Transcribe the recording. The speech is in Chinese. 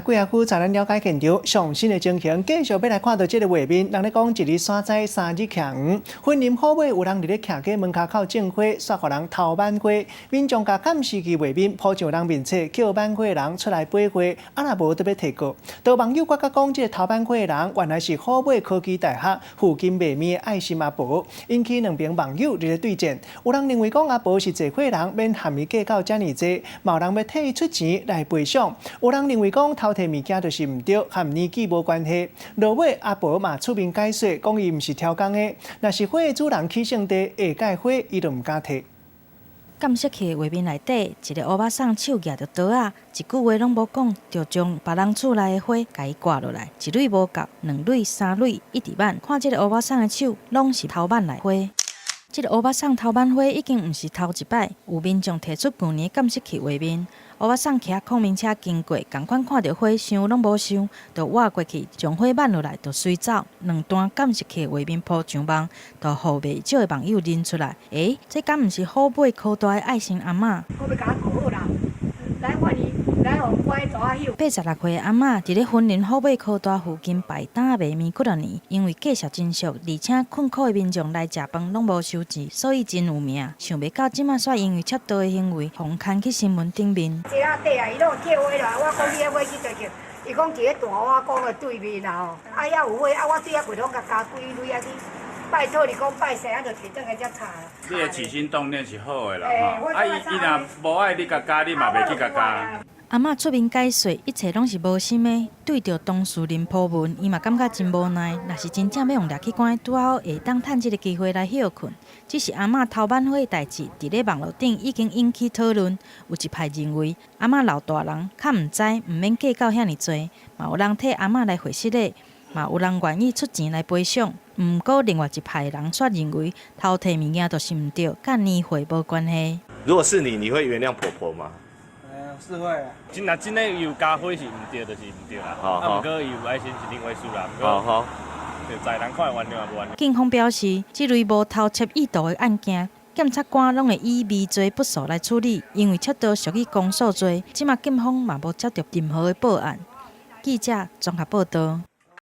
贵下区，咱了解现场上新的情形，继续要来看到这个画面。人咧讲，一日山仔三日徛园，婚姻好尾有人伫咧徛街门口口种花，煞互人偷挽花。民众甲监视器画面铺上人面册，叫挽花的人出来买花，啊若无就要提告。有网友觉甲讲，这个偷挽花的人原来是好尾科技大学附近卖面的爱心阿婆，引起两边网友咧对战。有人认为讲阿婆是坐花人，免含伊计较遮尔济，嘛有人要替伊出钱来赔偿。有人认为讲，偷摕物件就是唔对，和年纪无关系。落尾阿婆嘛出面解释，讲伊唔是挑工的，若是花的主人起性地下界花，伊就唔敢摕。监视器画面内底，一个乌巴桑手举着刀仔，一句话拢无讲，就将别人厝内的花甲伊挂落来，一蕊无够，两蕊、三蕊，一直挽。看这个乌巴桑的手，拢是偷挽来花。这个乌巴桑偷挽花已经唔是头一摆，有民众提出旧年监视器画面。乌巴桑骑孔明车经过，同款看到花，想拢无想，就挖过去，将花挽落来，就随走。两段监视器画面铺上网，就互袂少的网友认出来。这敢毋是好尾科大的爱心阿嬷？我要甲他告好啦，来我哩，来互我的大友。86岁的阿嬷伫咧婚林好尾科大附近摆摊卖面几多年，因为价值真俗，而且困苦的民众来食饭拢无收钱，所以真有名。想袂到即马煞因为窃盗的行为，互牵去新闻顶面。这啊底啊，伊拢叫花啦，我讲你个花去倒去，伊讲一个大碗讲的对面啦吼，啊遐有花，啊我对遐过拢甲加几蕊啊去。拜托你讲拜神啊，就摕转来才差。你的起心动念是好的啦，吼。啊伊若无爱你甲加，你嘛袂去甲加。阿嬷出面解说，一切拢是无心的。对着当事人破文，伊嘛感觉真无奈。若是真正要用掠去关，拄好下当趁这个机会来休困。只是阿嬷偷挽花的代志，伫咧网络顶已经引起讨论。有一派认为，阿嬷老大人较毋知，毋免计较遐尼多。嘛有人替阿嬷来回失礼，嘛有人愿意出钱来赔偿。毋过，另外一派人却认为，偷摕物件就是毋对，甲年岁无关系。如果是你，你会原谅婆婆吗？是会啊。真的有加花是唔对，就是唔对啦。啊，不过伊有爱心是另外事啦。好。就在人看原谅也无原谅。警方表示，这类无偷窃意图的案件，检察官拢会以微罪不诉来处理，因为窃盗属于公诉罪。即马警方嘛无接到任何的报案。记者综合报道。